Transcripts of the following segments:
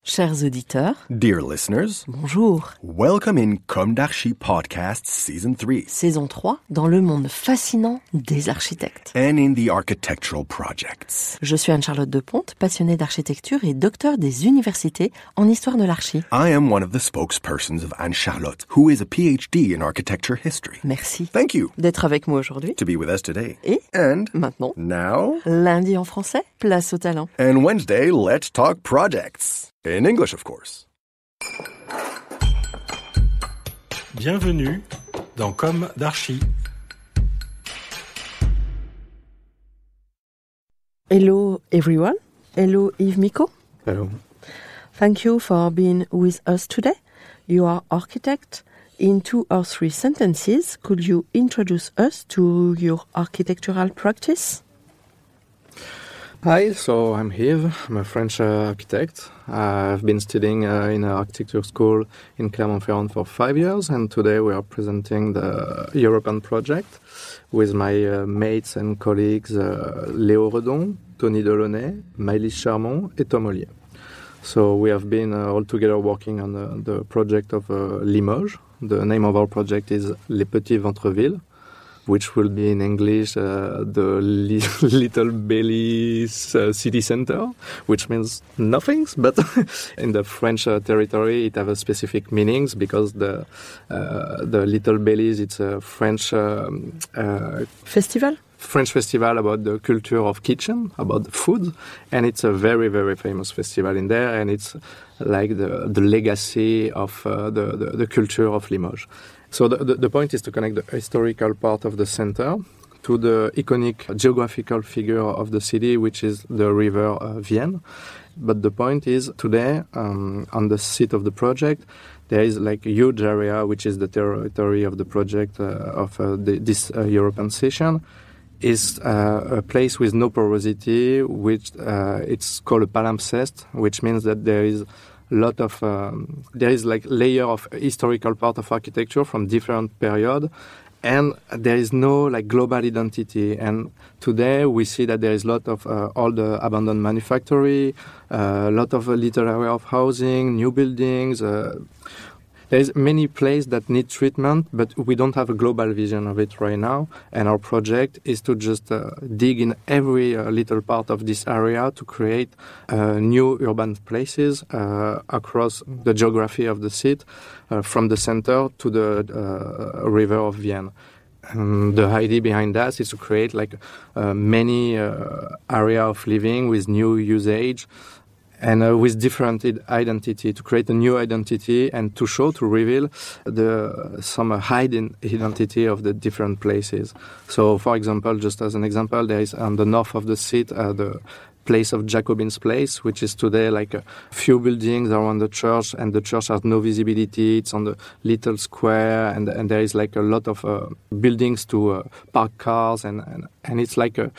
Chers auditeurs, dear listeners, bonjour. Welcome in comdarchipodcast Season 3. Saison 3, dans le monde fascinant des architectes. And in the architectural projects. Je suis Anne-Charlotte Deponte, passionnée d'architecture et docteur des universités en histoire de l'archi. I am one of the spokespersons of Anne-Charlotte, who is a PhD in architecture history. Merci. Thank you. D'être avec moi aujourd'hui. To be with us today. Et And maintenant, now, lundi en français, place au talent. and Wednesday, let's talk projects. In English, of course. Bienvenue dans Comme d'Archi. Hello everyone. Hello Yves Micault. Hello. Thank you for being with us today. You are architect. In 2 or 3 sentences, could you introduce us to your architectural practice? Hi, so I'm Yves. I'm a French architect. I've been studying in an architecture school in Clermont-Ferrand for 5 years, and today we are presenting the Europan project with my mates and colleagues LÉO REDON, TONI DELAUNay, MAILYS CHARMONT, and OLLIER. So we have been all together working on the project of Limoges. The name of our project is Les Petits Ventres-Villes, which will be in English the little belly city center, which means nothing. But in the French territory, it has specific meanings because the little bellies, it's a French Festival? French festival about the culture of kitchen, about food, and it's a very, very famous festival in there, and it's like the legacy of the culture of Limoges. So the point is to connect the historical part of the center to the iconic geographical figure of the city, which is the river Vienne. But the point is today, on the seat of the project, there is like a huge area, which is the territory of the project of this European session. Is a place with no porosity, which it's called a palimpsest, which means that there is lot of there is like layer of historical part of architecture from different period, and there is no like global identity. And today we see that there is lot of all the abandoned manufactory, lot of little area of housing, new buildings. There's many places that need treatment, but we don't have a global vision of it right now. And our project is to just dig in every little part of this area to create new urban places across the geography of the city, from the center to the river of Vienne. The idea behind that is to create like many area of living with new usage, and with different identity, to create a new identity and to show, to reveal some hidden identity of the different places. So, for example, just as an example, there is on the north of the city the place of Jacobin's Place, which is today like a few buildings around the church, and the church has no visibility. It's on the little square, and there is like a lot of buildings to park cars, and it's like a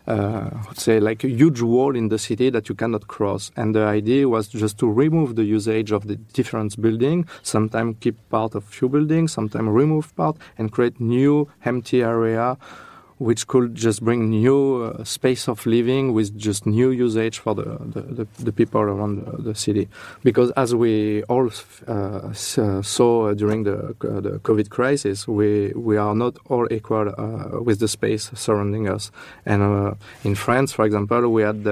like a huge wall in the city that you cannot cross. And the idea was just to remove the usage of the different buildings, sometimes keep part of few buildings, sometimes remove part, and create new empty area which could just bring new space of living with just new usage for the people around the city. Because as we all saw during the COVID crisis, we are not all equal with the space surrounding us. And in France, for example, we had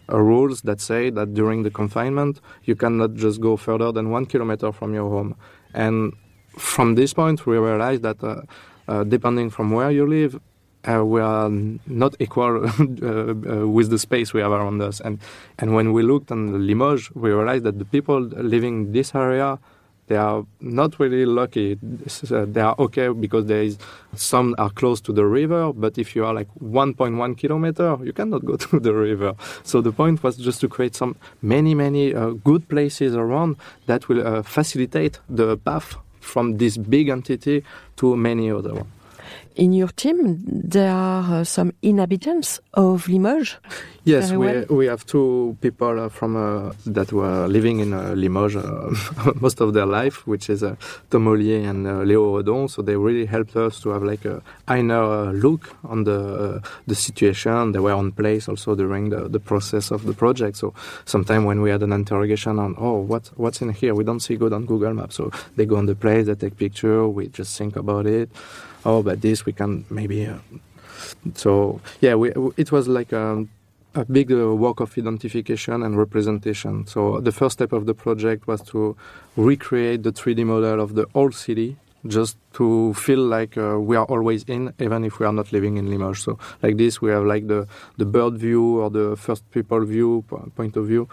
rules that say that during the confinement, you cannot just go further than 1 kilometer from your home. And from this point, we realized that depending from where you live, we are not equal with the space we have around us. And when we looked on Limoges, we realized that the people living in this area, they are not really lucky. They are okay because some are close to the river, but if you are like 1.1 kilometer, you cannot go to the river. So the point was just to create some many good places around that will facilitate the path from this big entity to many other ones. in your team, there are some inhabitants of Limoges? Yes, we have two people from that were living in Limoges most of their life, which is Tom OLLIER and LÉO REDON. So they really helped us to have like a inner look on the situation. They were on place also during the process of the project. So sometime when we had an interrogation on, what's in here? We don't see good on Google Maps. So they go on the place, they take picture, we just think about it. But this we can maybe. It was like a big work of identification and representation. So the first step of the project was to recreate the 3D model of the whole city, just to feel like we are always in, even if we are not living in Limoges. So like this, we have like the bird view or the first people view, point of view.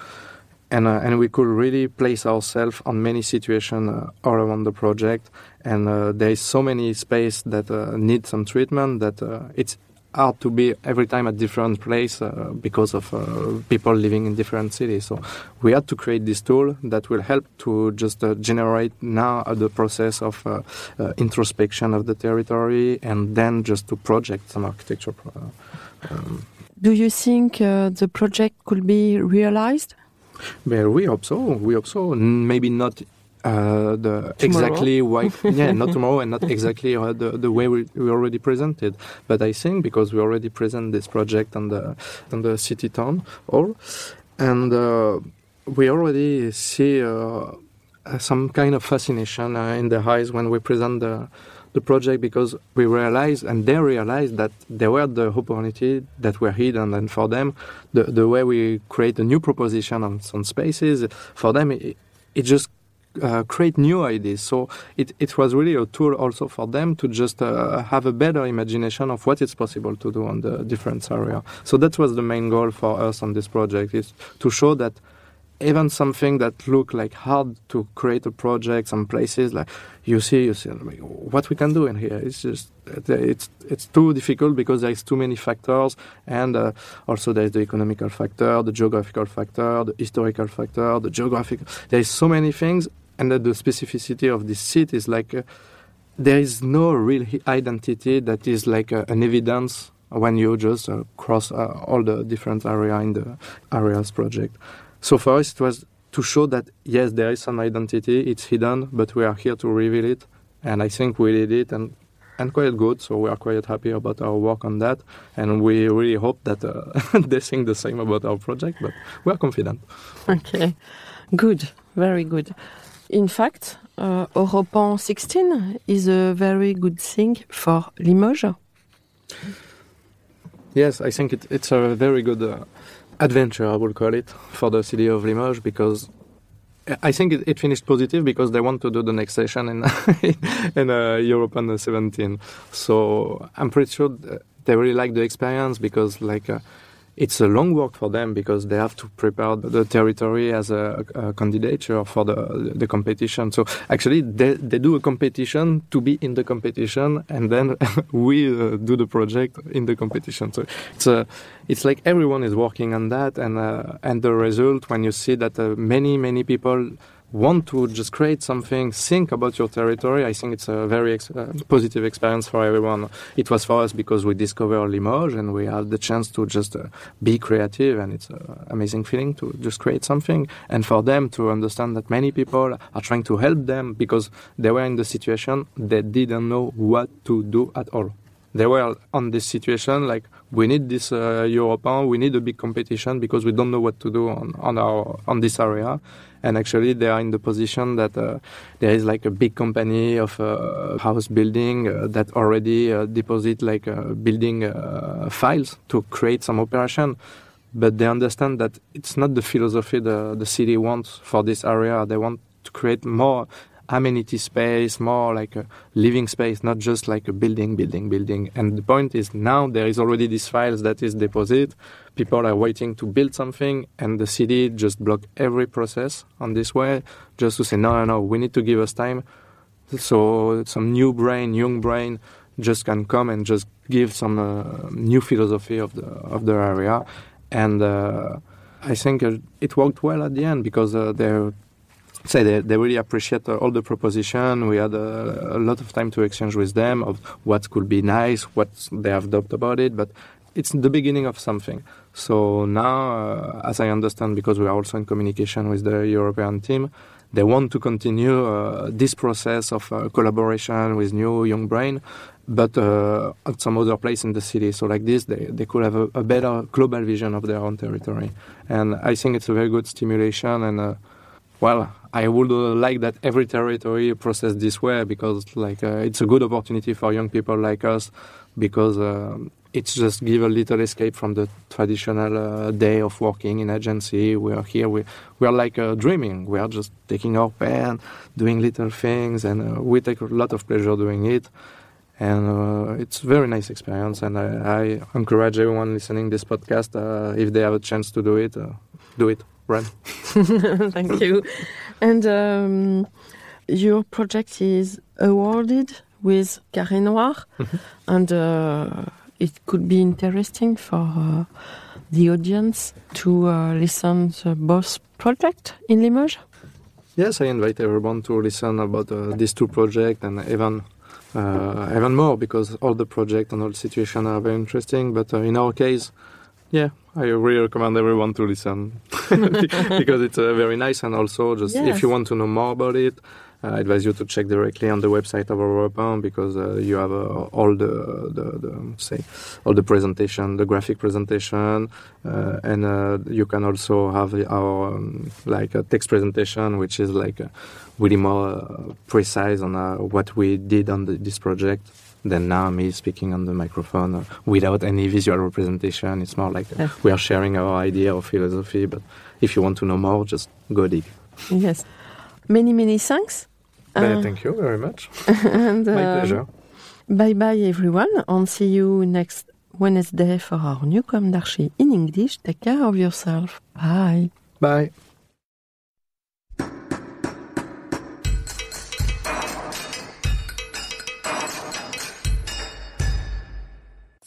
And we could really place ourselves on many situations all around the project. And there is so many space that need some treatment that it's hard to be every time at different place because of people living in different cities. So we had to create this tool that will help to just generate now the process of introspection of the territory and then just to project some architecture. Do you think the project could be realized? Well, we hope so. Maybe not exactly why, not tomorrow and not exactly the way we already presented. But I think because we already present this project on the city town hall, and we already see some kind of fascination in their eyes when we present the project, because we realized and they realized that there were the opportunity that were hidden, and for them the way we create a new proposition on some spaces, for them it just create new ideas. So it was really a tool also for them to just have a better imagination of what is possible to do on the different area. So that was the main goal for us on this project, is to show that even something that look like hard to create a project, some places like you see what we can do in here. It's just it's too difficult because there is too many factors, and also there is the economical factor, the geographical factor, the historical factor, the geographic. There is so many things, and the specificity of this city is like there is no real identity that is like an evidence when you just cross all the different area in the areas project. So for us, it was to show that, yes, there is some identity, it's hidden, but we are here to reveal it. And I think we did it, and quite good. So we are quite happy about our work on that. And we really hope that they think the same about our project, but we are confident. Okay, good, very good. In fact, Europan 16 is a very good thing for Limoges. Yes, I think it's a very good adventure, I will call it, for the city of Limoges, because I think it finished positive because they want to do the next session in Europan 17. So I'm pretty sure they really like the experience, because it's a long work for them, because they have to prepare the territory as a candidature for the competition. So actually they do a competition to be in the competition, and then we do the project in the competition. So it's like everyone is working on that, and the result, when you see that many people want to just create something, think about your territory, I think it's a very positive experience for everyone. It was for us because we discovered Limoges and we had the chance to just be creative, and it's an amazing feeling to just create something. And for them to understand that many people are trying to help them because they were in the situation they didn't know what to do at all. They were on this situation like, we need this Europan, we need a big competition because we don't know what to do on this area. And actually they are in the position that there is like a big company of house building that already deposit like building files to create some operation. But they understand that it's not the philosophy the city wants for this area. They want to create more amenity space, more like a living space, not just like a building. And the point is, now there is already these files that is deposited. People are waiting to build something, and the city just block every process on this way, just to say, no, we need to give us time. So some young brain just can come and just give some new philosophy of the area. And I think it worked well at the end, because say they really appreciate all the proposition. We had a lot of time to exchange with them of what could be nice, what they have doubt about it, but it's the beginning of something. So now, as I understand, because we are also in communication with the European team, they want to continue this process of collaboration with new young brain, but at some other place in the city. So like this, they could have a better global vision of their own territory. And I think it's a very good stimulation. And well, I would like that every territory process this way, because it's a good opportunity for young people like us, because it's just give a little escape from the traditional day of working in agency. We are here, we are like dreaming. We are just taking our pen, doing little things, and we take a lot of pleasure doing it. And it's a very nice experience, and I encourage everyone listening this podcast, if they have a chance to do it, run. Thank you. And your project is awarded with Carré Noir, and it could be interesting for the audience to listen to both projects in Limoges. Yes, I invite everyone to listen about these two projects, and even more, because all the projects and all the situations are very interesting. But in our case, yeah, I really recommend everyone to listen because it's very nice. And also, just if you want to know more about it, I advise you to check directly on the website of Europan, because you have all the presentation, the graphic presentation, and you can also have our a text presentation, which is really more precise on what we did on this project than now me speaking on the microphone without any visual representation. It's more we are sharing our idea or philosophy. But if you want to know more, just go dig. Yes. Many thanks. Thank you very much. And, my pleasure. Bye everyone, and see you next Wednesday for our new comdarchi in English. Take care of yourself. Bye. Bye.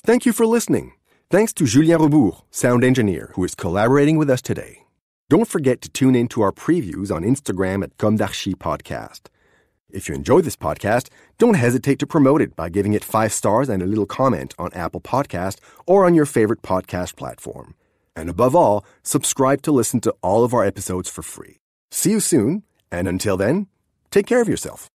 Thank you for listening. Thanks to Julien Rebours, sound engineer, who is collaborating with us today. Don't forget to tune in to our previews on Instagram at comdarchipodcast. If you enjoy this podcast, don't hesitate to promote it by giving it 5 stars and a little comment on Apple Podcast or on your favorite podcast platform. And above all, subscribe to listen to all of our episodes for free. See you soon, and until then, take care of yourself.